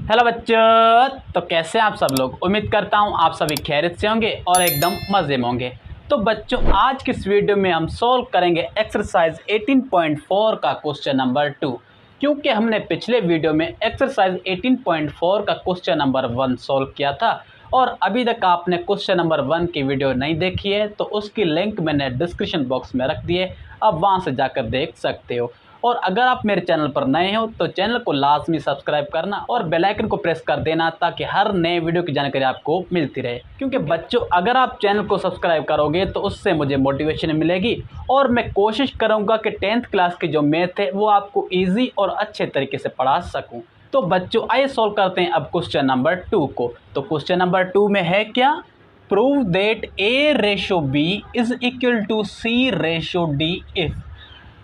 Hello बच्चों, तो कैसे हैं आप सब लोग। उम्मीद करता हूं आप सभी खैरियत से होंगे और एकदम मज़े में होंगे। तो बच्चों, आज की इस वीडियो में हम सॉल्व करेंगे एक्सरसाइज 18.4 का क्वेश्चन नंबर 2, क्योंकि हमने पिछले वीडियो में एक्सरसाइज 18.4 का क्वेश्चन नंबर 1 सॉल्व किया था और अभी तक आपने क्वेश्चन नंबर 1 की वीडियो नहीं देखी है तो उसकी लिंक मैंने डिस्क्रिप्शन बॉक्स में रख दी है, आप वहां से जाकर देख सकते हो। और अगर आप मेरे चैनल पर नए हो तो चैनल को लाजमी सब्सक्राइब करना और बेल आइकन को प्रेस कर देना ताकि हर नए वीडियो की जानकारी आपको मिलती रहे। क्योंकि बच्चों, अगर आप चैनल को सब्सक्राइब करोगे तो उससे मुझे मोटिवेशन मिलेगी और मैं कोशिश करूंगा कि 10th क्लास की जो मैथ है वो आपको ईजी और अच्छे तरीके से पढ़ा सकूँ। तो बच्चों, आइए सॉल्व करते हैं अब क्वेश्चन नंबर 2 को। तो क्वेश्चन नंबर 2 में है क्या, prove that A/B is equal to C/D इफ।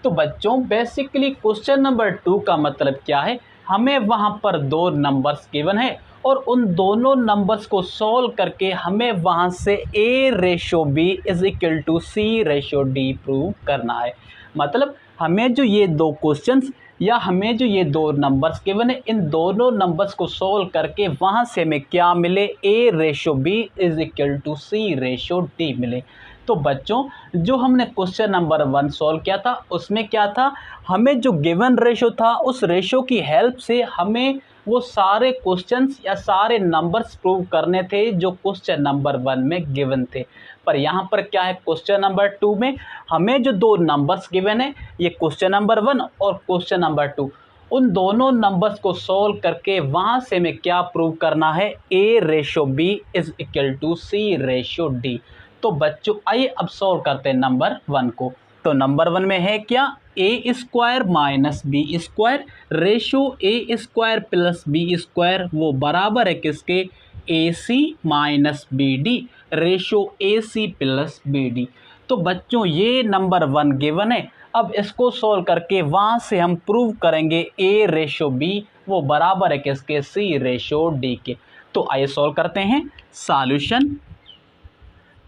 तो बच्चों, बेसिकली क्वेश्चन नंबर 2 का मतलब क्या है, हमें वहां पर दो नंबर्स गिवन है और उन दोनों नंबर्स को सॉल्व करके हमें वहां से A/B is equal to C/D prove करना है। मतलब हमें जो ये दो क्वेश्चंस या हमें जो ये दो नंबर्स गिवन है, इन दोनों नंबर्स को सॉल्व करके वहां से हमें क्या मिले, A/B is equal to C/D मिले। तो बच्चों, जो हमने क्वेश्चन नंबर 1 सॉल्व किया था उसमें क्या था, हमें जो गिवन रेशो था उस रेशो की हेल्प से हमें वो सारे क्वेश्चंस या सारे नंबर्स प्रूव करने थे जो क्वेश्चन नंबर 1 में गिवन थे। पर यहाँ पर क्या है, क्वेश्चन नंबर 2 में हमें जो दो नंबर्स गिवन है, ये क्वेश्चन नंबर 1 और क्वेश्चन नंबर 2, उन दोनों नंबर्स को सॉल्व करके वहां से हमें क्या प्रूव करना है, A/B is equal to C/D। तो बच्चों, आइए अब सॉल्व करते हैं नंबर 1 को। तो नंबर 1 में है क्या, A² minus B² ratio A² plus B² वो बराबर है किसके, AC minus BD ratio AC plus BD। तो बच्चों, ये नंबर 1 गिवन है। अब इसको सॉल्व करके वहां से हम प्रूव करेंगे A/B वो बराबर है किसके, C/D के। तो आइए सॉल्व करते हैं सॉल्यूशन।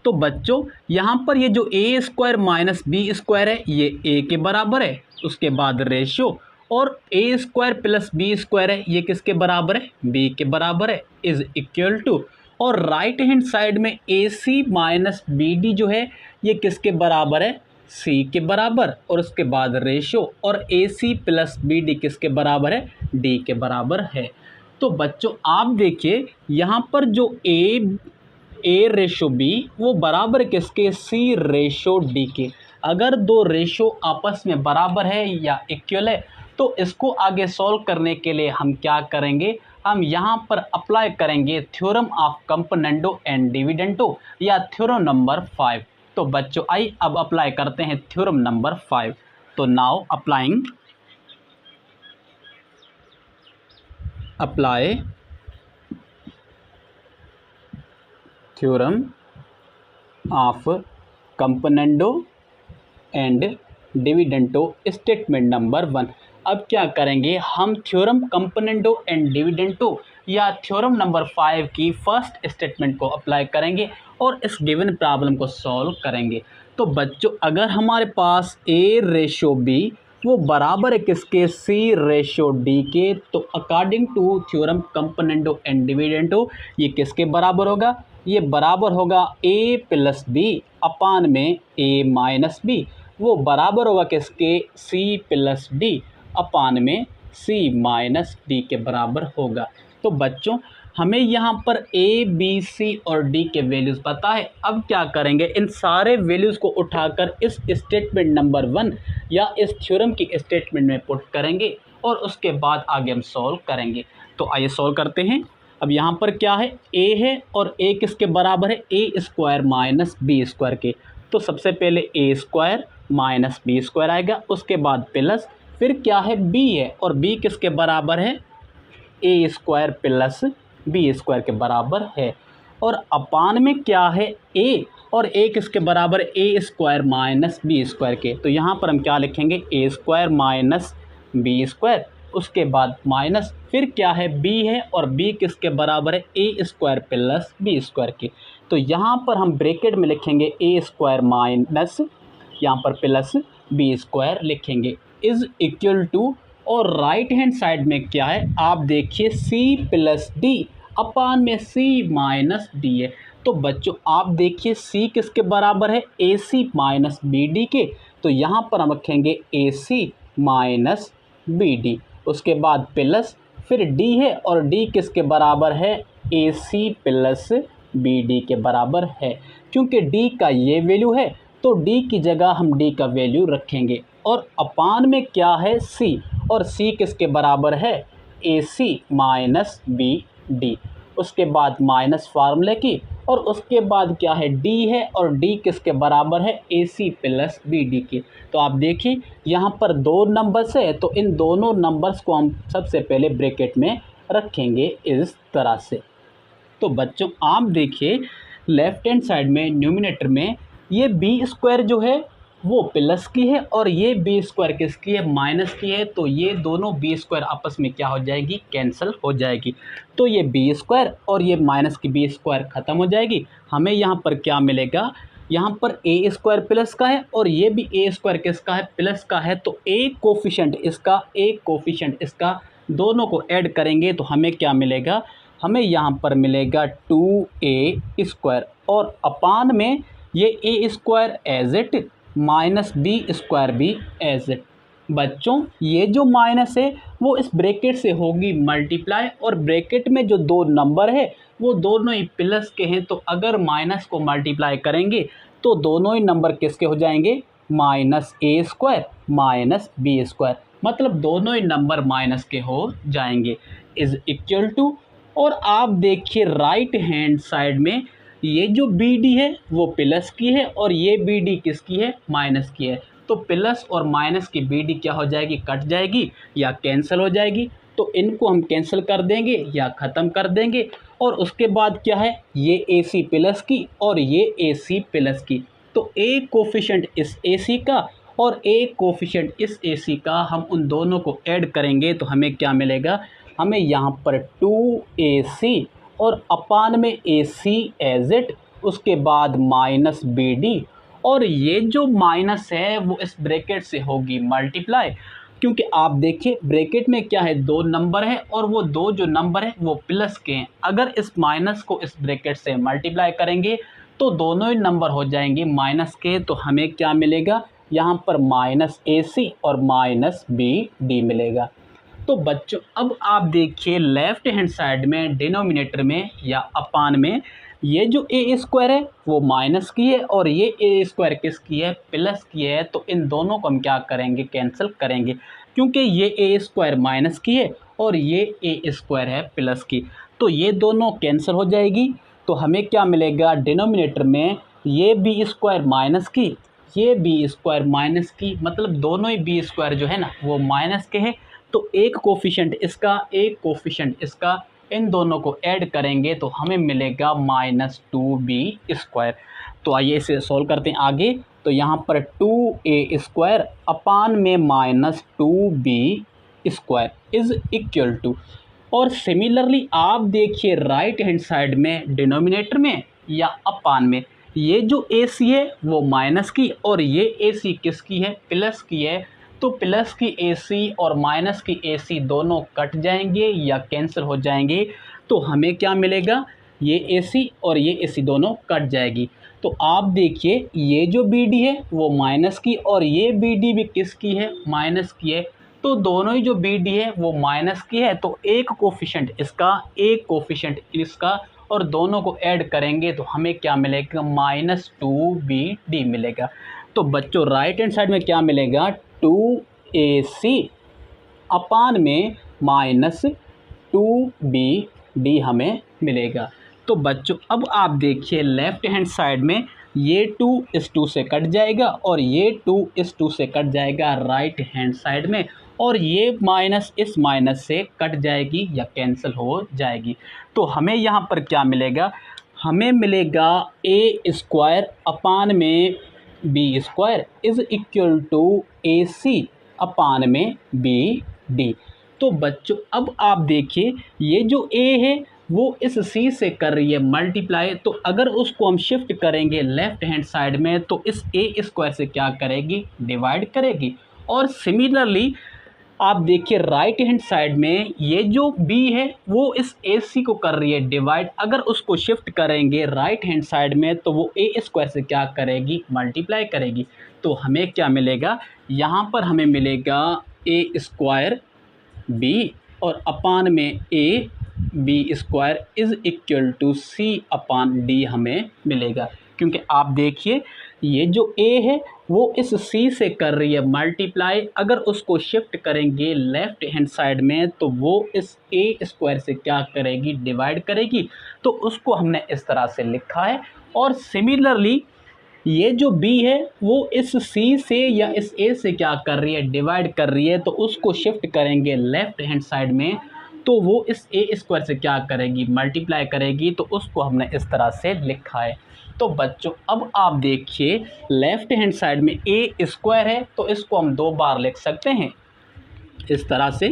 तो बच्चों, यहाँ पर ये जो A² माइनस B² है ये A के बराबर है, उसके बाद रेशियो, और A² प्लस B² है ये किसके बराबर है, B के बराबर है, इज इक्वल टू, और राइट हैंड साइड में AC माइनस BD जो है ये किसके बराबर है, C के बराबर, और उसके बाद रेशियो, और AC प्लस BD किसके बराबर है, D के बराबर है। तो बच्चों, आप देखिए यहाँ पर जो A/B वो बराबर है किसके, C/D के। अगर दो रेशो आपस में बराबर है या इक्वल है तो इसको आगे सॉल्व करने के लिए हम क्या करेंगे, हम यहाँ पर अप्लाई करेंगे theorem of componendo and dividendo या थ्योरम नंबर 5। तो बच्चों, आइए अब अप्लाई करते हैं थ्योरम नंबर 5। तो now apply theorem of componendo and dividendo statement number 1। अब क्या करेंगे, हम थ्योरम कंपोनेंडो एंड डिविडेंडो या थ्योरम नंबर 5 की फर्स्ट स्टेटमेंट को अप्लाई करेंगे और इस गिवन प्रॉब्लम को सॉल्व करेंगे। तो बच्चों, अगर हमारे पास A/B वो बराबर है किसके, C/D के, तो according to theorem componendo and dividendo ये किसके बराबर होगा, ये बराबर होगा A प्लस B अपान में A माइनस B, वो बराबर होगा किसके, C प्लस D अपान में C माइनस D के बराबर होगा। तो बच्चों, हमें यहाँ पर A, B, C और D के वैल्यूज़ पता है। अब क्या करेंगे, इन सारे वैल्यूज़ को उठाकर इस स्टेटमेंट नंबर 1 या इस थ्योरम की स्टेटमेंट में पुट करेंगे और उसके बाद आगे हम सॉल्व करेंगे। तो आइए सॉल्व करते हैं। अब यहाँ पर क्या है, A है और A किसके बराबर है, A² माइनस B² के। तो सबसे पहले A² माइनस B² आएगा, उसके बाद प्लस, फिर क्या है B है और B किसके बराबर है, A² प्लस B² के बराबर है, और अपान में क्या है A, और A किसके बराबर है, A² माइनस B² के। तो यहाँ पर हम क्या लिखेंगे, A² माइनस B², उसके बाद माइनस, फिर क्या है B है और B किसके बराबर है, A² प्लस B² के। तो यहाँ पर हम ब्रैकेट में लिखेंगे A² माइनस, यहाँ पर प्लस B² लिखेंगे, इज इक्वल टू और राइट हैंड साइड में क्या है आप देखिए सी प्लस डी अपान में सी माइनस डी है। तो बच्चों आप देखिए सी किसके बराबर है ए सी माइनस बी डी के, तो यहाँ पर हम रखेंगे ए सी माइनस बी डी, उसके बाद प्लस फिर डी है और डी किसके बराबर है ए सी प्लस बी डी के बराबर है। क्योंकि डी का ये वैल्यू है तो डी की जगह हम डी का वैल्यू रखेंगे और अपान में क्या है सी, और सी किसके बराबर है ए सी माइनस बी डी, उसके बाद माइनस फार्मूले की और उसके बाद क्या है डी है और डी किसके बराबर है ए सी प्लस बी डी की। तो आप देखिए यहाँ पर दो नंबर्स है तो इन दोनों नंबर्स को हम सबसे पहले ब्रैकेट में रखेंगे इस तरह से। तो बच्चों आप देखिए लेफ्ट हैंड साइड में न्यूमिनेटर में ये बी स्क्वायर जो है वो प्लस की है और ये बी स्क्वायर किसकी है माइनस की है, तो ये दोनों बी स्क्वायर आपस में क्या हो जाएगी कैंसिल हो जाएगी। तो ये बी स्क्वायर और ये माइनस की बी स्क्वायर ख़त्म हो जाएगी। हमें यहाँ पर क्या मिलेगा, यहाँ पर ए स्क्वायर प्लस का है और ये भी ए स्क्वायर किसका है प्लस का है, तो एक कोफिशेंट इसका दोनों को ऐड करेंगे तो हमें क्या मिलेगा, हमें यहाँ पर मिलेगा 2a स्क्वायर और अपान में ये A square as it minus B square भी एज इट। बच्चों ये जो माइनस है वो इस ब्रैकेट से होगी मल्टीप्लाई और ब्रैकेट में जो दो नंबर है वो दोनों ही प्लस के हैं, तो अगर माइनस को मल्टीप्लाई करेंगे तो दोनों ही नंबर किसके हो जाएंगे माइनस ए स्क्वायर माइनस बी स्क्वायर, मतलब दोनों ही नंबर माइनस के हो जाएंगे इज इक्वल टू। और आप देखिए राइट हैंड साइड में ये जो बी डी है वो प्लस की है और ये बी डी किसकी है माइनस की है, तो प्लस और माइनस की बी डी क्या हो जाएगी कट जाएगी या कैंसिल हो जाएगी, तो इनको हम कैंसिल कर देंगे या ख़त्म कर देंगे। और उसके बाद क्या है ये ए सी प्लस की और ये ए सी प्लस की, तो एक कोफिशेंट इस ए सी का और एक कोफिशेंट इस ए सी का हम उन दोनों को ऐड करेंगे तो हमें क्या मिलेगा, हमें यहाँ पर 2ac और अपान में ac एज इट, उसके बाद माइनस बी डी और ये जो माइनस है वो इस ब्रैकेट से होगी मल्टीप्लाई, क्योंकि आप देखिए ब्रैकेट में क्या है दो नंबर है और वो दो जो नंबर है वो प्लस के हैं। अगर इस माइनस को इस ब्रैकेट से मल्टीप्लाई करेंगे तो दोनों ही नंबर हो जाएंगे माइनस के, तो हमें क्या मिलेगा यहाँ पर माइनस ac और माइनस बी डी मिलेगा। तो बच्चों अब आप देखिए लेफ्ट हैंड साइड में डिनोमिनेटर में या अपान में ये जो ए स्क्वायर है वो माइनस की है और ये ए स्क्वायर किसकी है प्लस की है, तो इन दोनों को हम क्या करेंगे कैंसिल करेंगे, क्योंकि ये ए स्क्वायर माइनस की है और ये ए स्क्वायर है प्लस की, तो ये दोनों कैंसिल हो जाएगी। तो हमें क्या मिलेगा डिनोमिनेटर में ये बी स्क्वायर माइनस की ये बी स्क्वायर माइनस की, मतलब दोनों ही बी स्क्वायर जो है ना वो माइनस के हैं, तो एक कोफिशेंट इसका एक कोफिशेंट इसका, इन दोनों को ऐड करेंगे तो हमें मिलेगा माइनस 2b स्क्वायर। तो आइए इसे सॉल्व करते हैं आगे। तो यहाँ पर 2a स्क्वायर अपान में minus 2b square is equal to, और सिमिलरली आप देखिए राइट हैंड साइड में डिनोमिनेटर में या अपान में ये जो ac है वो माइनस की और ये ac किसकी है प्लस की है, तो प्लस की AC और माइनस की AC दोनों कट जाएंगे या कैंसिल हो जाएंगे, तो हमें क्या मिलेगा ये AC और ये AC दोनों कट जाएगी। तो आप देखिए ये जो BD है वो माइनस की और ये BD भी किसकी है माइनस की है, तो दोनों ही जो BD है वो माइनस की है, तो एक कोफिशेंट इसका एक कोफिशेंट इसका और दोनों को ऐड करेंगे तो हमें क्या मिलेगा माइनस 2BD मिलेगा। तो बच्चों राइट हैंड साइड में क्या मिलेगा 2ac अपान में माइनस 2bd हमें मिलेगा। तो बच्चों अब आप देखिए लेफ्ट हैंड साइड में ये 2 इस 2 से कट जाएगा और ये 2 इस 2 से कट जाएगा राइट हैंड साइड में, और ये माइनस इस माइनस से कट जाएगी या कैंसिल हो जाएगी। तो हमें यहाँ पर क्या मिलेगा, हमें मिलेगा ए स्क्वायर अपान में B square is equal to AC अपान में BD। तो बच्चों अब आप देखिए ये जो A है वो इस C से कर रही है मल्टीप्लाई, तो अगर उसको हम शिफ्ट करेंगे लेफ्ट हैंड साइड में तो इस A स्क्वायर से क्या करेगी डिवाइड करेगी। और सिमिलरली आप देखिए राइट हैंड साइड में ये जो b है वो इस ac को कर रही है डिवाइड। अगर उसको शिफ्ट करेंगे राइट हैंड साइड में तो वो a स्क्वायर से क्या करेगी, मल्टीप्लाई करेगी। तो हमें क्या मिलेगा, यहाँ पर हमें मिलेगा a स्क्वायर b और अपान में a b square is equal to c अपान d हमें मिलेगा। क्योंकि आप देखिए ये जो a है वो इस c से कर रही है मल्टीप्लाई। अगर उसको शिफ्ट करेंगे लेफ्ट हैंड साइड में तो वो इस a स्क्वायर से क्या करेगी, डिवाइड करेगी। तो उसको हमने इस तरह से लिखा है। और सिमिलरली ये जो b है वो इस c से या इस a से क्या कर रही है, डिवाइड कर रही है। तो उसको शिफ्ट करेंगे लेफ्ट हैंड साइड में तो वो इस a स्क्वायर से क्या करेगी, मल्टीप्लाई करेगी। तो उसको हमने इस तरह से लिखा है। तो बच्चों अब आप देखिए लेफ्ट हैंड साइड में a स्क्वायर है तो इसको हम 2 बार लिख सकते हैं इस तरह से,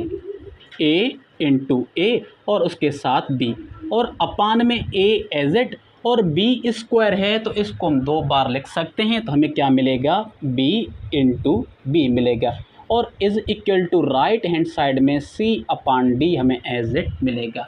a इंटू a और उसके साथ b, और अपान में a एज इट और b स्क्वायर है तो इसको हम 2 बार लिख सकते हैं। तो हमें क्या मिलेगा, b इंटू b मिलेगा। और is equal to right hand side में c अपान d हमें एज इट मिलेगा।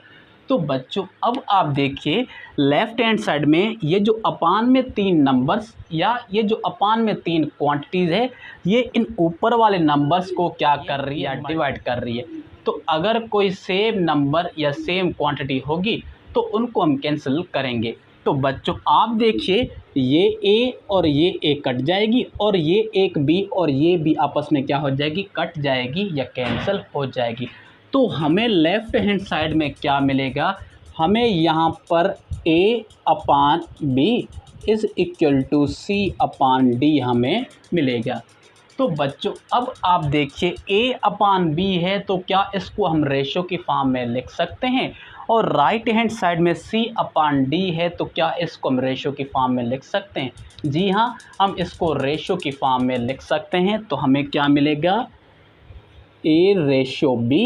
तो बच्चों अब आप देखिए लेफ्ट हैंड साइड में ये जो अपान में 3 नंबर्स या ये जो अपान में 3 क्वांटिटीज़ है ये इन ऊपर वाले नंबर्स को क्या कर रही है, डिवाइड कर रही है। तो अगर कोई सेम नंबर या सेम क्वांटिटी होगी तो उनको हम कैंसिल करेंगे। तो बच्चों आप देखिए ये a और ये a कट जाएगी और ये एक b और ये b आपस में क्या हो जाएगी, कट जाएगी या कैंसिल हो जाएगी। तो हमें लेफ्ट हैंड साइड में क्या मिलेगा, हमें यहाँ पर a अपान b is equal to c अपान d हमें मिलेगा। तो बच्चों अब आप देखिए a अपान b है तो क्या इसको हम रेशो की फॉर्म में लिख सकते हैं, और राइट हैंड साइड में c अपान d है तो क्या इसको हम रेशो की फॉर्म में लिख सकते हैं। जी हाँ, हम इसको रेशो की फॉर्म में लिख सकते हैं। तो हमें क्या मिलेगा, a ratio b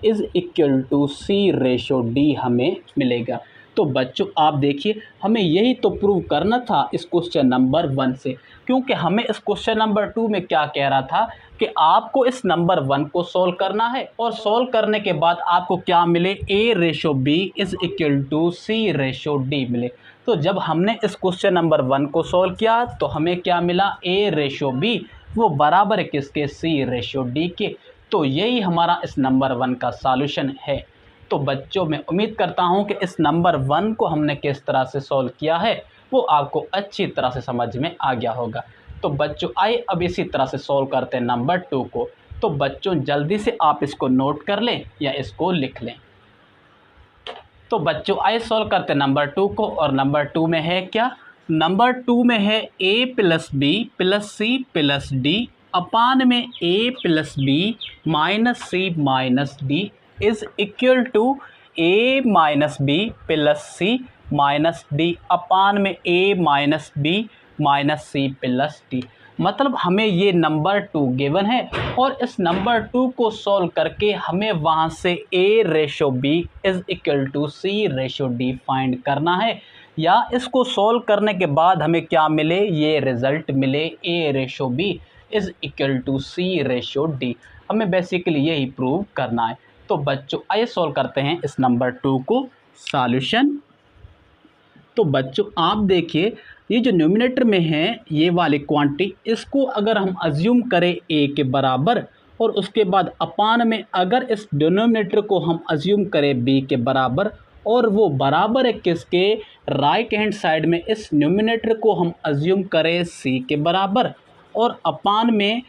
is equal to c ratio d हमें मिलेगा। तो बच्चों आप देखिए हमें यही तो प्रूव करना था इस क्वेश्चन नंबर 1 से, क्योंकि हमें इस क्वेश्चन नंबर 2 में क्या कह रहा था कि आपको इस नंबर 1 को सॉल्व करना है और सॉल्व करने के बाद आपको क्या मिले, a ratio b is equal to c ratio d मिले। तो जब हमने इस क्वेश्चन नंबर 1 को सॉल्व किया तो हमें क्या मिला, a रेशो b वो बराबर है किसके, c रेशो d के। तो यही हमारा इस नंबर 1 का सॉल्यूशन है। तो बच्चों मैं उम्मीद करता हूं कि इस नंबर 1 को हमने किस तरह से सॉल्व किया है वो आपको अच्छी तरह से समझ में आ गया होगा। तो बच्चों आइए अब इसी तरह से सॉल्व करते हैं नंबर 2 को। तो बच्चों जल्दी से आप इसको नोट कर लें या इसको लिख लें। तो बच्चों आइए सॉल्व करते हैं नंबर 2 को, और नंबर 2 में है क्या, नंबर 2 में है a plus b plus c plus d अपान में a plus b minus c minus d is equal to a minus b plus c minus d अपान में a minus b minus c plus d। मतलब हमें ये number 2 given है और इस नंबर 2 को सॉल्व करके हमें वहाँ से a ratio b is equal to c ratio d find करना है, या इसको सॉल्व करने के बाद हमें क्या मिले, ये रिज़ल्ट मिले a ratio b is equal to c ratio d। हमें बेसिकली यही प्रूव करना है। तो बच्चों आइए सॉल्व करते हैं इस नंबर 2 को सॉल्यूशन। तो बच्चों आप देखिए ये जो न्यूमिनेटर में है ये वाली क्वांटिटी, इसको अगर हम अज्यूम करें a के बराबर और उसके बाद अपान में अगर इस डिनोमिनेटर को हम अज्यूम करें b के बराबर, और वो बराबर है किसके, राइट हैंड साइड में इस न्यूमिनेटर को हम अज्यूम करें c के बराबर, और अपान में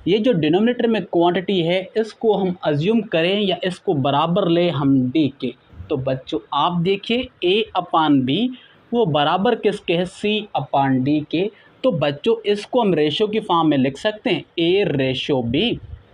ये जो डिनोमिनेटर में क्वांटिटी है इसको हम अज्यूम करें या इसको बराबर ले हम d के। तो बच्चों आप देखिए a अपान b वो बराबर किसके है, c अपान d के। तो बच्चों इसको हम रेशो की फॉर्म में लिख सकते हैं, a ratio b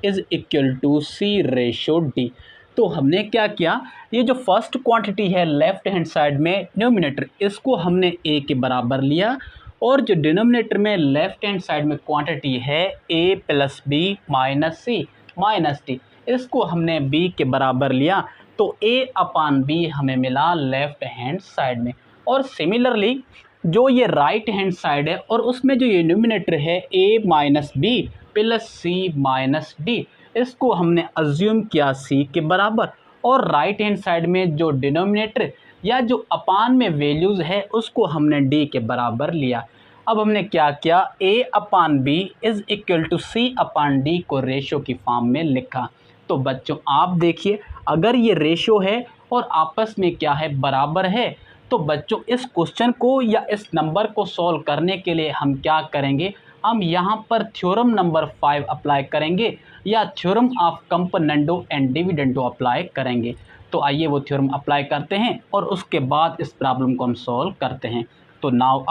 is equal to c ratio d। तो हमने क्या किया, ये जो फर्स्ट क्वांटिटी है लेफ्ट हैंड साइड में न्यूमिनेटर, इसको हमने a के बराबर लिया, और जो डिनोमिनेटर में लेफ्ट हैंड साइड में क्वांटिटी है a plus b minus c minus d, इसको हमने b के बराबर लिया। तो a अपान b हमें मिला लेफ्ट हैंड साइड में। और सिमिलरली जो ये राइट हैंड साइड है और उसमें जो ये न्यूमिनेटर है a minus b plus c minus d, इसको हमने अज्यूम किया सी के बराबर, और राइट हैंड साइड में जो डिनोमिनेटर या जो अपान में वैल्यूज़ है उसको हमने डी के बराबर लिया। अब हमने क्या किया, A upon B is equal to C upon D को रेशो की फॉर्म में लिखा। तो बच्चों आप देखिए, अगर ये रेशो है और आपस में क्या है, बराबर है, तो बच्चों इस क्वेश्चन को या इस नंबर को सॉल्व करने के लिए हम क्या करेंगे, हम यहाँ पर थ्योरम नंबर 5 अप्लाई करेंगे या theorem of componendo and dividendo apply करेंगे। तो आइए वो थ्योरम अप्लाई करते हैं और उसके बाद इस प्रॉब्लम को हम सॉल्व करते हैं। तो now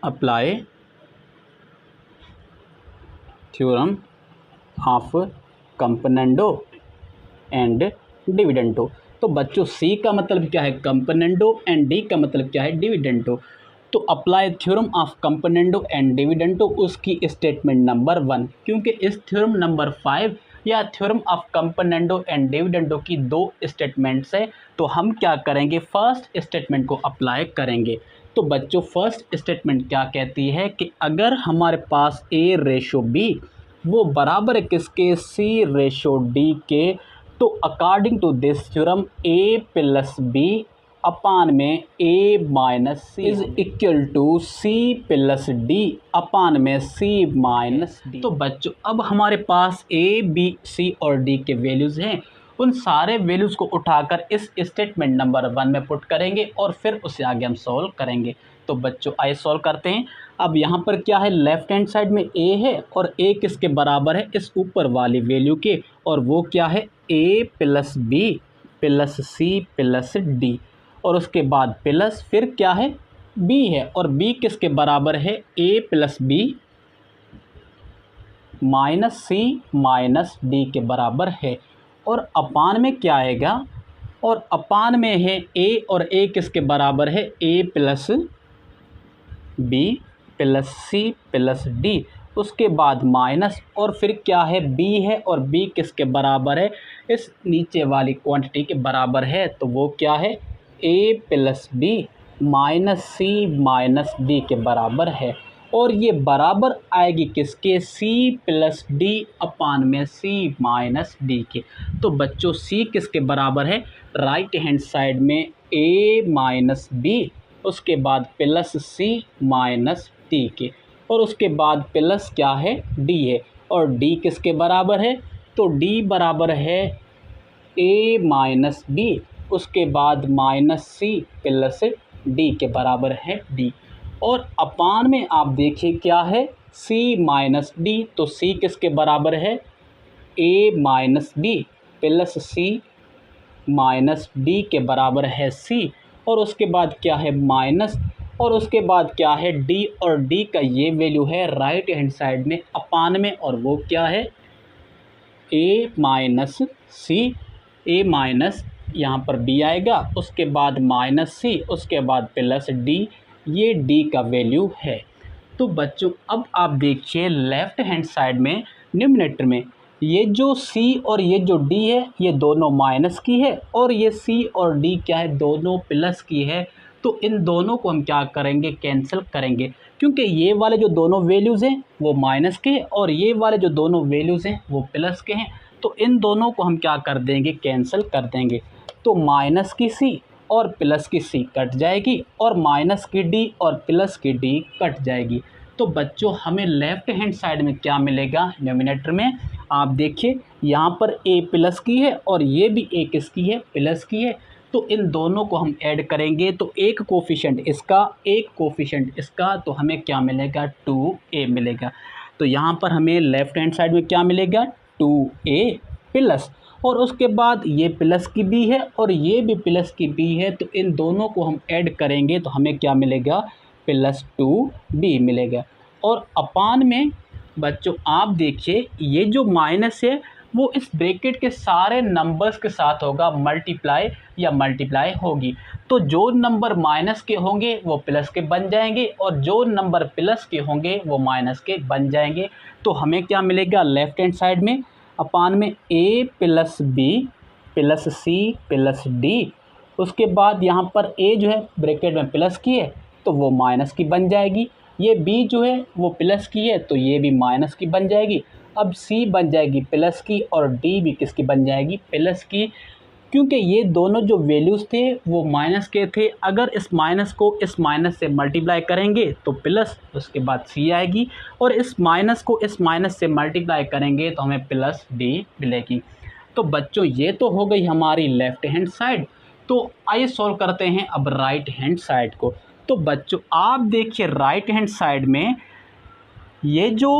apply theorem of componendo and dividendo. तो बच्चों सी का मतलब क्या है, कंपोनेंडो, एंड डी का मतलब क्या है, डिविडेंडो। तो apply theorem of componendo and dividendo उसकी स्टेटमेंट नंबर 1, क्योंकि इस थ्योरम नंबर 5 या theorem of componendo and dividendo की 2 स्टेटमेंट्स है। तो हम क्या करेंगे, फर्स्ट स्टेटमेंट को अप्लाई करेंगे। तो बच्चों फर्स्ट स्टेटमेंट क्या कहती है कि अगर हमारे पास ए रेशो बी वो बराबर है किसके, सी रेशो डी के, तो according to this theorem A plus B अपान में A minus C is equal to C plus D upon में सी माइनस डी। तो बच्चों अब हमारे पास ए बी सी और डी के वैल्यूज़ हैं, उन सारे वैल्यूज़ को उठाकर इस स्टेटमेंट नंबर 1 में पुट करेंगे और फिर उसे आगे हम सॉल्व करेंगे। तो बच्चों आइए सॉल्व करते हैं। अब यहाँ पर क्या है, लेफ्ट हैंड साइड में ए है और ए किसके बराबर है, इस ऊपर वाली वैल्यू के, और वो क्या है, A plus B plus C plus D, और उसके बाद प्लस फिर क्या है, बी है, और बी किसके बराबर है, A plus B minus C minus D के बराबर है, और अपान में क्या आएगा, और अपान में है ए, और ए किसके बराबर है, A plus B plus C plus D, उसके बाद माइनस, और फिर क्या है, बी है, और बी किसके बराबर है, इस नीचे वाली क्वांटिटी के बराबर है, तो वो क्या है, A plus B minus C minus D के बराबर है, और ये बराबर आएगी किसके, सी प्लस डी अपान में सी माइनस डी के। तो बच्चों सी किसके बराबर है, राइट हैंड साइड में ए माइनस बी, उसके बाद प्लस सी माइनस डी के, और उसके बाद प्लस क्या है, डी है, और डी किसके बराबर है, तो डी बराबर है ए माइनस बी, उसके बाद माइनस सी प्लस डी के बराबर है डी, और अपान में आप देखिए क्या है, सी माइनस डी, तो सी किसके बराबर है, ए माइनस बी प्लस सी माइनस डी के बराबर है सी, और उसके बाद क्या है, माइनस, और उसके बाद क्या है, डी, और डी का ये वैल्यू है राइट हैंड साइड में अपान में, और वो क्या है, ए माइनस सी, ए माइनस यहाँ पर बी आएगा, उसके बाद माइनस सी, उसके बाद प्लस डी, ये डी का वैल्यू है। तो बच्चों अब आप देखिए लेफ्ट हैंड साइड में न्यूमरेटर में ये जो सी और ये जो डी है ये दोनों माइनस की है, और ये सी और डी क्या है, दोनों प्लस की है। तो इन दोनों को हम क्या करेंगे, कैंसिल करेंगे, क्योंकि ये वाले जो दोनों वैल्यूज़ हैं वो माइनस के हैं और ये वाले जो दोनों वैल्यूज़ हैं वो प्लस के हैं। तो इन दोनों को हम क्या कर देंगे, कैंसिल कर देंगे। तो माइनस की सी और प्लस की सी कट जाएगी, और माइनस की डी और प्लस की डी कट जाएगी। तो बच्चों हमें लेफ़्ट हैंड साइड में क्या मिलेगा, न्यूमरेटर में आप देखिए यहाँ पर ए प्लस की है और ये भी ए किसकी है, प्लस की है। तो इन दोनों को हम ऐड करेंगे तो एक कोफिशिएंट इसका, एक कोफिशिएंट इसका, तो हमें क्या मिलेगा, 2a मिलेगा। तो यहाँ पर हमें लेफ़्ट हैंड साइड में क्या मिलेगा, 2a प्लस, और उसके बाद ये प्लस की बी है और ये भी प्लस की बी है। तो इन दोनों को हम ऐड करेंगे तो हमें क्या मिलेगा, प्लस 2b मिलेगा। और अपान में बच्चों आप देखिए ये जो माइनस है वो इस ब्रैकेट के सारे नंबर्स के साथ होगा, मल्टीप्लाई या मल्टीप्लाई होगी। तो जो नंबर माइनस के होंगे वो प्लस के बन जाएंगे और जो नंबर प्लस के होंगे वो माइनस के बन जाएंगे। तो हमें क्या मिलेगा, लेफ़्ट हैंड साइड में अपान में a plus B plus C plus D, उसके बाद यहाँ पर a जो है ब्रैकेट में प्लस की है तो वो माइनस की बन जाएगी, ये b जो है वो प्लस की है तो ये भी माइनस की बन जाएगी। अब c बन जाएगी प्लस की और d भी किसकी बन जाएगी, प्लस की, क्योंकि ये दोनों जो वैल्यूज़ थे वो माइनस के थे। अगर इस माइनस को इस माइनस से मल्टीप्लाई करेंगे तो प्लस, उसके बाद c आएगी, और इस माइनस को इस माइनस से मल्टीप्लाई करेंगे तो हमें प्लस d मिलेगी। तो बच्चों ये तो हो गई हमारी लेफ़्ट हैंड साइड। तो आइए सॉल्व करते हैं अब राइट हैंड साइड को। तो बच्चों आप देखिए राइट हैंड साइड में ये जो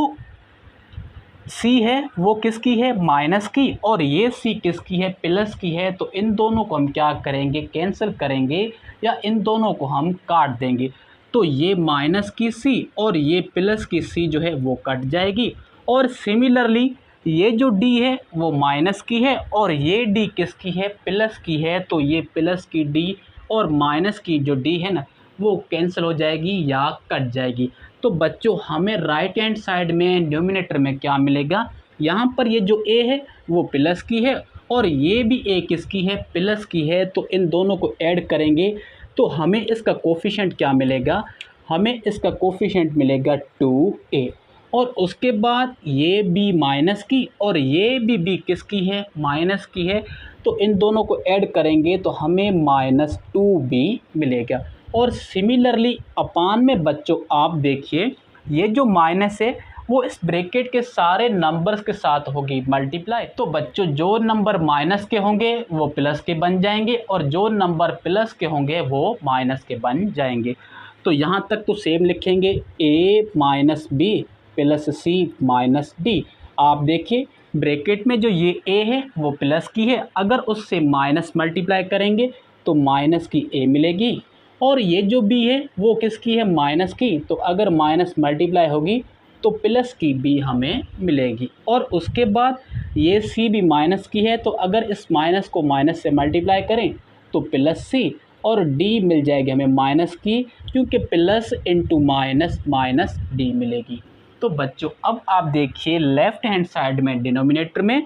c है वो किसकी है, माइनस की, और ये c किसकी है, प्लस की है। तो इन दोनों को हम क्या करेंगे, कैंसिल करेंगे, या इन दोनों को हम काट देंगे। तो ये माइनस की c और ये प्लस की c जो है वो कट जाएगी। और सिमिलरली ये जो d है वो माइनस की है और ये d किसकी है, प्लस की है। तो ये प्लस की d और माइनस की जो d है ना वो कैंसिल हो जाएगी या कट जाएगी। तो बच्चों हमें राइट हैंड साइड में न्यूमिनेटर में क्या मिलेगा, यहाँ पर ये जो a है वो प्लस की है और ये भी a किसकी है, प्लस की है। तो इन दोनों को ऐड करेंगे तो हमें इसका कोफिशिएंट क्या मिलेगा, हमें इसका कोफिशिएंट मिलेगा 2a। और उसके बाद ये b माइनस की और ये भी b किसकी है, माइनस की है। तो इन दोनों को ऐड करेंगे तो हमें -2b मिलेगा। और सिमिलरली अपान में बच्चों आप देखिए ये जो माइनस है वो इस ब्रैकेट के सारे नंबर्स के साथ होगी मल्टीप्लाई। तो बच्चों जो नंबर माइनस के होंगे वो प्लस के बन जाएंगे और जो नंबर प्लस के होंगे वो माइनस के बन जाएंगे। तो यहाँ तक तो सेम लिखेंगे, a minus B plus c minus D. आप देखिए ब्रैकेट में जो ये a है वो प्लस की है, अगर उससे माइनस मल्टीप्लाई करेंगे तो माइनस की a मिलेगी। और ये जो b है वो किसकी है, माइनस की, तो अगर माइनस मल्टीप्लाई होगी तो प्लस की b हमें मिलेगी। और उसके बाद ये c भी माइनस की है, तो अगर इस माइनस को माइनस से मल्टीप्लाई करें तो प्लस c, और d मिल जाएगी हमें माइनस की, क्योंकि plus into minus minus d मिलेगी। तो बच्चों अब आप देखिए लेफ़्ट हैंड साइड में डिनोमिनेटर में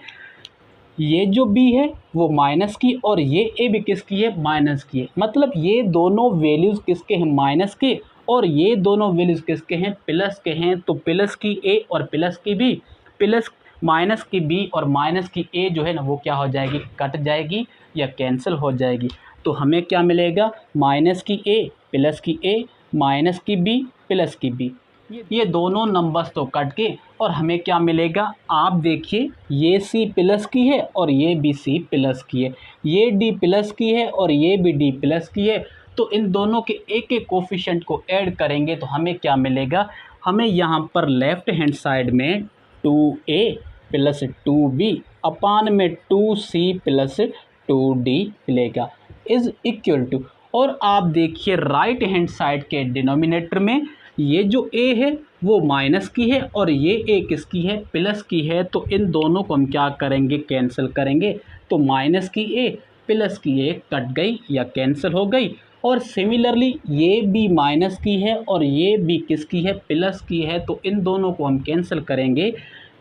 ये जो b है वो माइनस की और ये a भी किसकी है, माइनस की है। मतलब ये दोनों वैल्यूज़ किसके हैं, माइनस के, और ये दोनों वैल्यूज़ किसके हैं, प्लस के हैं। तो प्लस की a और प्लस की b, प्लस माइनस की b और माइनस की a जो है ना वो क्या हो जाएगी, कट जाएगी या कैंसिल हो जाएगी। तो हमें क्या मिलेगा, माइनस की a प्लस की a माइनस की b प्लस की b। ये दोनों नंबर्स तो कट के और हमें क्या मिलेगा, आप देखिए ये c प्लस की है और ये भी c प्लस की है, ये d प्लस की है और ये भी d प्लस की है। तो इन दोनों के एक एक कोफिशिएंट को ऐड करेंगे तो हमें क्या मिलेगा, हमें यहाँ पर लेफ़्ट हैंड साइड में 2a प्लस 2b अपान में 2c प्लस 2d मिलेगा इज़ इक्वल टू। और आप देखिए राइट हैंड साइड के डिनोमिनेटर में ये जो a है वो माइनस की है और ये a किसकी है, प्लस की है। तो इन दोनों को हम क्या करेंगे, कैंसिल करेंगे। तो माइनस की a प्लस की a कट गई या कैंसिल हो गई। और सिमिलरली ये भी माइनस की है और ये भी किसकी है, प्लस की है। तो इन दोनों को हम कैंसिल करेंगे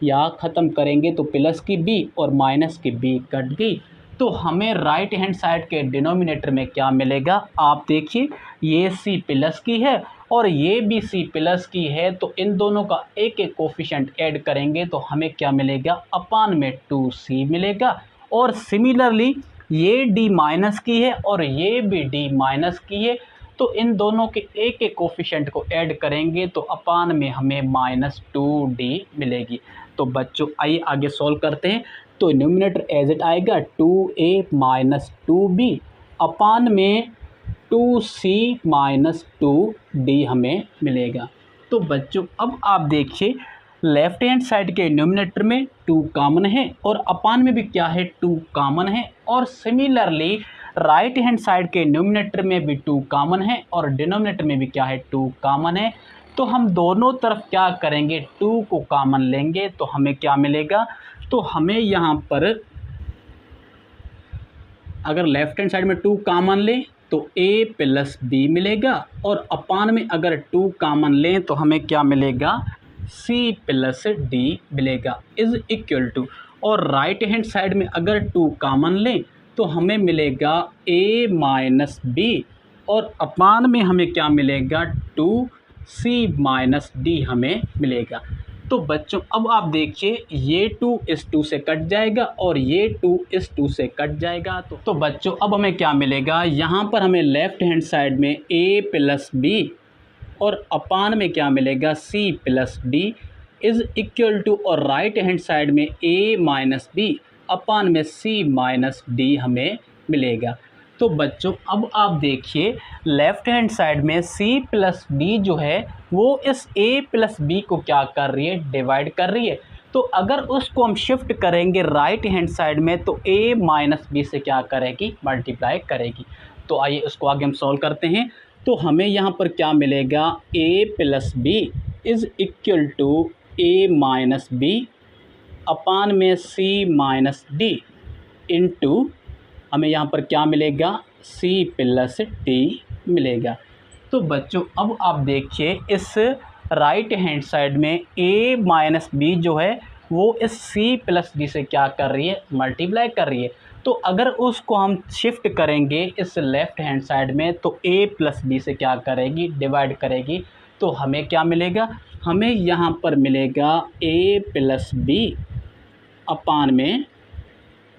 या ख़त्म करेंगे तो प्लस की b और माइनस की b कट गई। तो हमें राइट हैंड साइड के डिनोमिनेटर में क्या मिलेगा, आप देखिए ये c प्लस की है और ये भी c प्लस की है। तो इन दोनों का एक एक कोफिशिएंट ऐड करेंगे तो हमें क्या मिलेगा, अपान में 2c मिलेगा। और सिमिलरली ये d माइनस की है और ये भी d माइनस की है। तो इन दोनों के एक एक कोफिशिएंट को ऐड करेंगे तो अपान में हमें -2d मिलेगी। तो बच्चों आइए आगे सॉल्व करते हैं। तो न्यूमिनेटर एज इट आएगा 2a माइनस 2b अपान में 2c माइनस 2d हमें मिलेगा। तो बच्चों अब आप देखिए लेफ़्ट हैंड साइड के न्यूमिनेटर में 2 कॉमन है और अपान में भी क्या है, 2 कॉमन है। और सिमिलरली राइट हैंड साइड के न्यूमिनेटर में भी 2 कॉमन है और डिनोमिनेटर में भी क्या है, 2 कॉमन है। तो हम दोनों तरफ क्या करेंगे, 2 को कॉमन लेंगे तो हमें क्या मिलेगा। तो हमें यहाँ पर अगर लेफ़्ट हैंड साइड में 2 कॉमन लें तो a प्लस b मिलेगा और अपान में अगर 2 कॉमन लें तो हमें क्या मिलेगा, c प्लस d मिलेगा इज़ इक्वल टू। और राइट हैंड साइड में अगर 2 कॉमन लें तो हमें मिलेगा a माइनस b और अपान में हमें क्या मिलेगा, 2 सी माइनस डी हमें मिलेगा। तो बच्चों अब आप देखिए ये 2 इस 2 से कट जाएगा और ये 2 इस 2 से कट जाएगा। तो बच्चों अब हमें क्या मिलेगा, यहाँ पर हमें लेफ़्ट हैंड साइड में a प्लस बी और अपान में क्या मिलेगा c plus D is equal to, और राइट हैंड साइड में a माइनस बी अपान में c माइनस डी हमें मिलेगा। तो बच्चों अब आप देखिए लेफ़्ट हैंड साइड में c प्लस डी जो है वो इस a प्लस बी को क्या कर रही है, डिवाइड कर रही है। तो अगर उसको हम शिफ्ट करेंगे राइट हैंड साइड में तो a माइनस बी से क्या करेगी, मल्टीप्लाई करेगी। तो आइए उसको आगे हम सॉल्व करते हैं। तो हमें यहाँ पर क्या मिलेगा, a plus B is equal to a minus B अपान में c माइनस डी इंटू हमें यहाँ पर क्या मिलेगा, c प्लस डी मिलेगा। तो बच्चों अब आप देखिए इस राइट हैंड साइड में a माइनस बी जो है वो इस c प्लस डी से क्या कर रही है, मल्टीप्लाई कर रही है। तो अगर उसको हम शिफ्ट करेंगे इस लेफ़्ट हैंड साइड में तो a प्लस बी से क्या करेगी, डिवाइड करेगी। तो हमें क्या मिलेगा, हमें यहाँ पर मिलेगा a प्लस बी अपान में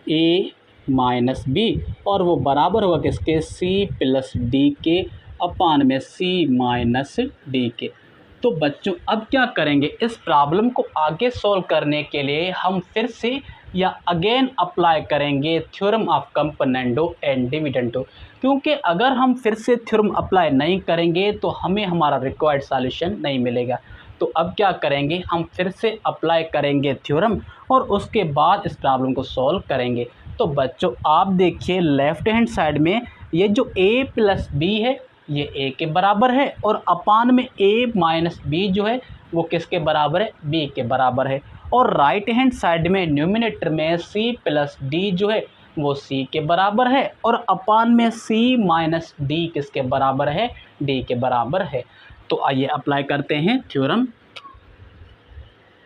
a माइनस बी और वो बराबर होगा किसके, c प्लस डी के अपान में c माइनस डी के। तो बच्चों अब क्या करेंगे, इस प्रॉब्लम को आगे सॉल्व करने के लिए हम फिर से या अगेन अप्लाई करेंगे theorem of componendo and dividendo, क्योंकि अगर हम फिर से थ्योरम अप्लाई नहीं करेंगे तो हमें हमारा रिक्वायर्ड सॉल्यूशन नहीं मिलेगा। तो अब क्या करेंगे, हम फिर से अप्लाई करेंगे थ्योरम और उसके बाद इस प्रॉब्लम को सॉल्व करेंगे। तो बच्चों आप देखिए लेफ़्ट हैंड साइड में ये जो a प्लस बी है ये a के बराबर है और अपान में a माइनस बी जो है वो किसके बराबर है, b के बराबर है। और राइट हैंड साइड में न्यूमिनेटर में c प्लस डी जो है वो c के बराबर है और अपान में c माइनस डी किसके बराबर है, d के बराबर है। तो आइए अप्लाई करते हैं theorem.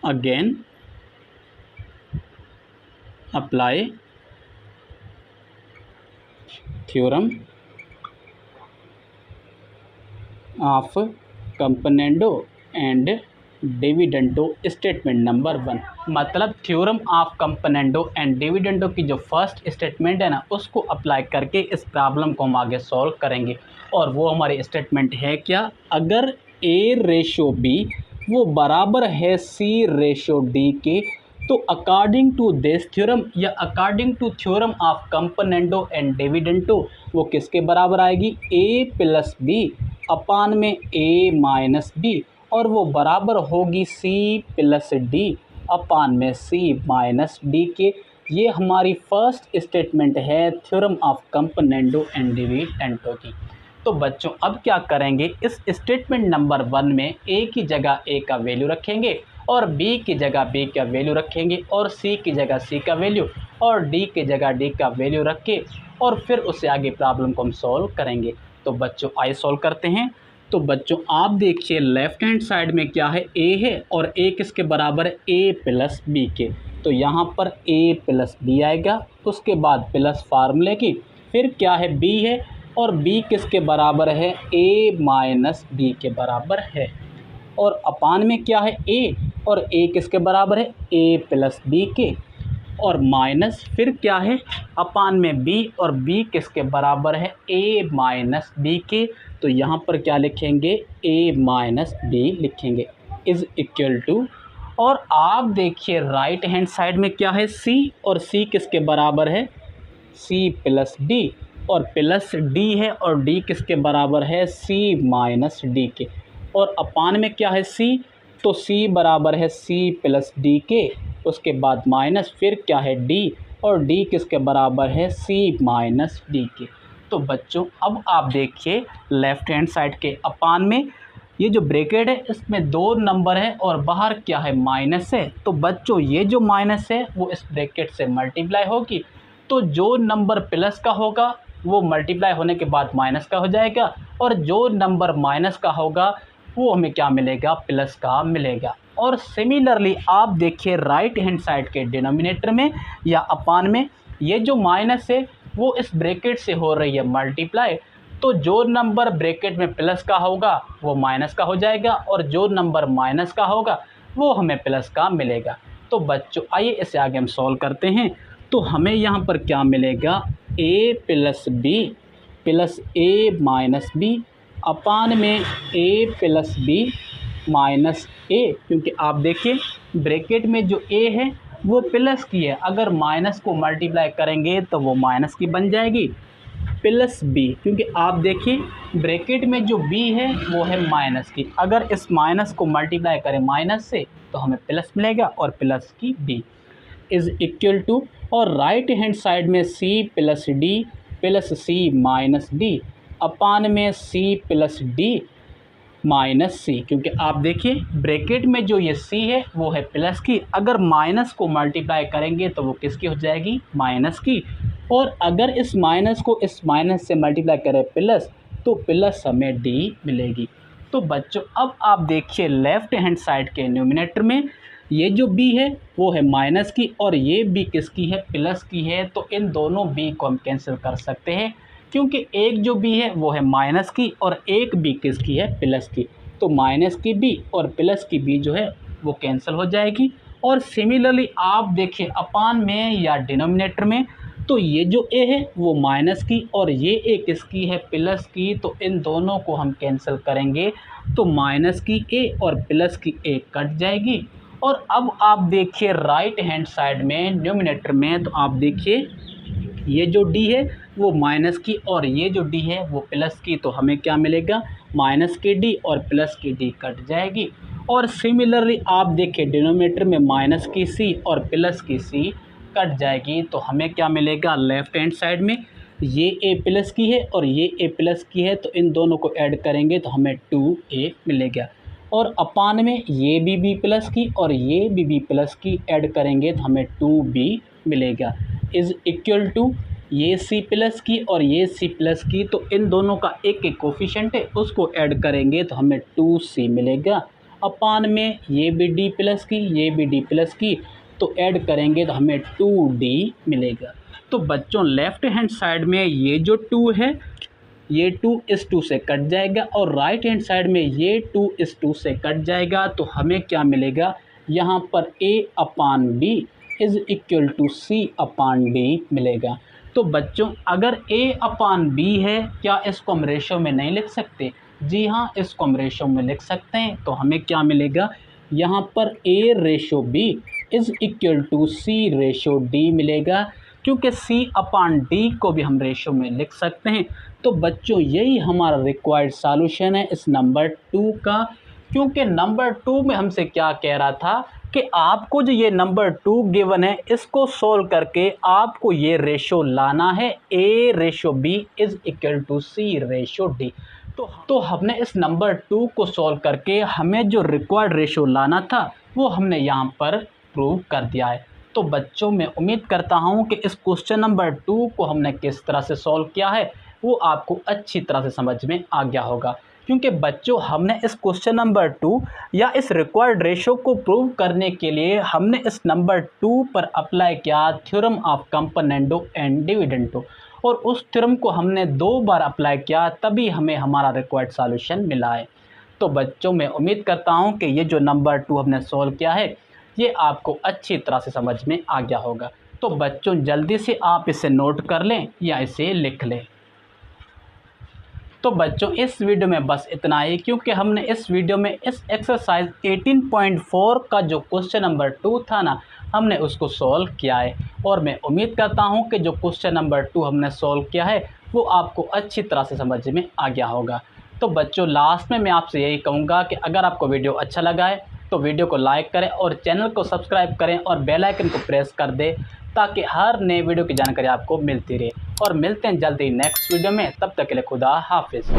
Again apply theorem of componendo and dividendo statement number 1। मतलब theorem of componendo and dividendo की जो फर्स्ट स्टेटमेंट है ना उसको अप्लाई करके इस प्रॉब्लम को हम आगे सॉल्व करेंगे। और वो हमारी स्टेटमेंट है क्या, अगर a रेशो b वो बराबर है c रेशो d के तो अकॉर्डिंग टू दिस थ्योरम या according to theorem of componendo and dividendo वो किसके बराबर आएगी, a प्लस बी अपान में a माइनस बी और वो बराबर होगी c प्लस डी अपान में c माइनस डी के। ये हमारी फर्स्ट स्टेटमेंट है theorem of componendo and dividendo की। तो बच्चों अब क्या करेंगे, इस स्टेटमेंट नंबर 1 में a की जगह a का वैल्यू रखेंगे और b की जगह b का वैल्यू रखेंगे और c की जगह c का वैल्यू और d की जगह d का वैल्यू रख के और फिर उससे आगे प्रॉब्लम को हम सॉल्व करेंगे। तो बच्चों आइए सॉल्व करते हैं। तो बच्चों आप देखिए लेफ़्ट हैंड साइड में क्या है, a है और a किसके बराबर है, a प्लस बी के। तो यहाँ पर a प्लस बी आएगा, उसके बाद प्लस फार्मूले की, फिर क्या है b है और b किसके बराबर है, a माइनस b के बराबर है और अपान में क्या है a और a किसके बराबर है, a प्लस बी के और माइनस फिर क्या है अपान में b और b किसके बराबर है, a माइनस बी के। तो यहाँ पर क्या लिखेंगे, a माइनस बी लिखेंगे इज़ इक्वल टू, और आप देखिए राइट हैंड साइड में क्या है c और c किसके बराबर है, c प्लस डी और प्लस d है और d किसके बराबर है, c माइनस डी के और अपान में क्या है c, तो c बराबर है c प्लस डी के, उसके बाद माइनस फिर क्या है d और d किसके बराबर है, c माइनस डी के। तो बच्चों अब आप देखिए लेफ़्ट हैंड साइड के अपान में ये जो ब्रैकेट है इसमें 2 नंबर है और बाहर क्या है, माइनस है। तो बच्चों ये जो माइनस है वो इस ब्रैकेट से मल्टीप्लाई होगी, तो जो नंबर प्लस का होगा वो मल्टीप्लाई होने के बाद माइनस का हो जाएगा और जो नंबर माइनस का होगा वो हमें क्या मिलेगा, प्लस का मिलेगा। और सिमिलरली आप देखिए राइट हैंड साइड के डिनोमिनेटर में या अपान में ये जो माइनस है वो इस ब्रैकेट से हो रही है मल्टीप्लाई, तो जो नंबर ब्रैकेट में प्लस का होगा वो माइनस का हो जाएगा और जो नंबर माइनस का होगा वो हमें प्लस का मिलेगा। तो बच्चों आइए इसे आगे हम सॉल्व करते हैं। तो हमें यहाँ पर क्या मिलेगा, a plus B plus A minus B अपान में a plus B minus A, क्योंकि आप देखिए ब्रैकेट में जो a है वो प्लस की है, अगर माइनस को मल्टीप्लाई करेंगे तो वो माइनस की बन जाएगी, प्लस बी क्योंकि आप देखिए ब्रैकेट में जो b है वो है माइनस की, अगर इस माइनस को मल्टीप्लाई करें माइनस से तो हमें प्लस मिलेगा और प्लस की b इज़ इक्वल टू, और राइट हैंड साइड में c प्लस डी प्लस सी माइनस डी अपान में c प्लस डी माइनस सी, क्योंकि आप देखिए ब्रैकेट में जो ये c है वो है प्लस की, अगर माइनस को मल्टीप्लाई करेंगे तो वो किसकी हो जाएगी, माइनस की, और अगर इस माइनस को इस माइनस से मल्टीप्लाई करें प्लस तो प्लस हमें d मिलेगी। तो बच्चों अब आप देखिए लेफ़्ट हैंड साइड के न्यूमिनेटर में ये जो b है वो है माइनस की और ये b किसकी है, प्लस की है, तो इन दोनों b को हम कैंसिल कर सकते हैं, क्योंकि एक जो b है वो है माइनस की और एक b किसकी है, प्लस की, तो माइनस की b और प्लस की b जो है वो कैंसिल हो जाएगी। और सिमिलरली आप देखिए अपान में या डिनोमिनेटर में, तो ये जो a है वो माइनस की और ये a किसकी है, प्लस की, तो इन दोनों को हम कैंसिल करेंगे तो माइनस की a और प्लस की a कट जाएगी। और अब आप देखिए राइट हैंड साइड में न्यूमिनेटर में, तो आप देखिए ये जो d है वो माइनस की और ये जो d है वो प्लस की, तो हमें क्या मिलेगा, माइनस की d और प्लस की d कट जाएगी। और सिमिलरली आप देखिए डिनोमिनेटर में माइनस की c और प्लस की c कट जाएगी, तो हमें क्या मिलेगा, लेफ़्ट हैंड साइड में ये a प्लस की है और ये a प्लस की है, तो इन दोनों को ऐड करेंगे तो हमें 2a मिलेगा, और अपान में ये भी b प्लस की और ये भी b प्लस की ऐड करेंगे तो हमें 2b मिलेगा, इज़ इक्वल टू ये c प्लस की और ये c प्लस की, तो इन दोनों का एक एक कोफिशिएंट है उसको ऐड करेंगे तो हमें 2c मिलेगा, अपान में ये भी d प्लस की ये भी d प्लस की, तो ऐड करेंगे तो हमें 2d मिलेगा। तो बच्चों लेफ़्ट हैंड साइड में ये जो 2 है ये 2 इस 2 से कट जाएगा और राइट हैंड साइड में ये 2 इस 2 से कट जाएगा, तो हमें क्या मिलेगा, यहाँ पर a अपान b is equal to c अपान d मिलेगा। तो बच्चों अगर a अपान b है, क्या इसको हम रेशो में नहीं लिख सकते, जी हाँ इसको हम रेशो में लिख सकते हैं। तो हमें क्या मिलेगा, यहाँ पर a ratio b is equal to c ratio d मिलेगा, क्योंकि c अपान d को भी हम रेशो में लिख सकते हैं। तो बच्चों यही हमारा रिक्वायर्ड सॉल्यूशन है इस नंबर 2 का, क्योंकि नंबर 2 में हमसे क्या कह रहा था कि आपको जो ये नंबर 2 गिवन है इसको सोल्व करके आपको ये रेशो लाना है, a ratio b is equal to c ratio d। तो हमने इस नंबर 2 को सॉल्व करके हमें जो रिक्वायर्ड रेशो लाना था वो हमने यहाँ पर प्रूव कर दिया है। तो बच्चों मैं उम्मीद करता हूँ कि इस क्वेश्चन नंबर 2 को हमने किस तरह से सॉल्व किया है वो आपको अच्छी तरह से समझ में आ गया होगा, क्योंकि बच्चों हमने इस क्वेश्चन नंबर 2 या इस रिक्वायर्ड रेशो को प्रूव करने के लिए हमने इस नंबर 2 पर अप्लाई किया theorem of componendo and dividendo, और उस थ्योरम को हमने 2 बार अप्लाई किया तभी हमें हमारा रिक्वायर्ड सॉल्यूशन मिला है। तो बच्चों मैं उम्मीद करता हूँ कि ये जो नंबर 2 हमने सॉल्व किया है ये आपको अच्छी तरह से समझ में आ गया होगा। तो बच्चों जल्दी से आप इसे नोट कर लें या इसे लिख लें। तो बच्चों इस वीडियो में बस इतना ही, क्योंकि हमने इस वीडियो में इस एक्सरसाइज 18.4 का जो क्वेश्चन नंबर 2 था ना हमने उसको सॉल्व किया है, और मैं उम्मीद करता हूं कि जो क्वेश्चन नंबर 2 हमने सॉल्व किया है वो आपको अच्छी तरह से समझ में आ गया होगा। तो बच्चों लास्ट में मैं आपसे यही कहूँगा कि अगर आपको वीडियो अच्छा लगा है तो वीडियो को लाइक करें और चैनल को सब्सक्राइब करें और बेल आइकन को प्रेस कर दें, ताकि हर नए वीडियो की जानकारी आपको मिलती रहे। और मिलते हैं जल्दी नेक्स्ट वीडियो में, तब तक के लिए खुदा हाफिज़।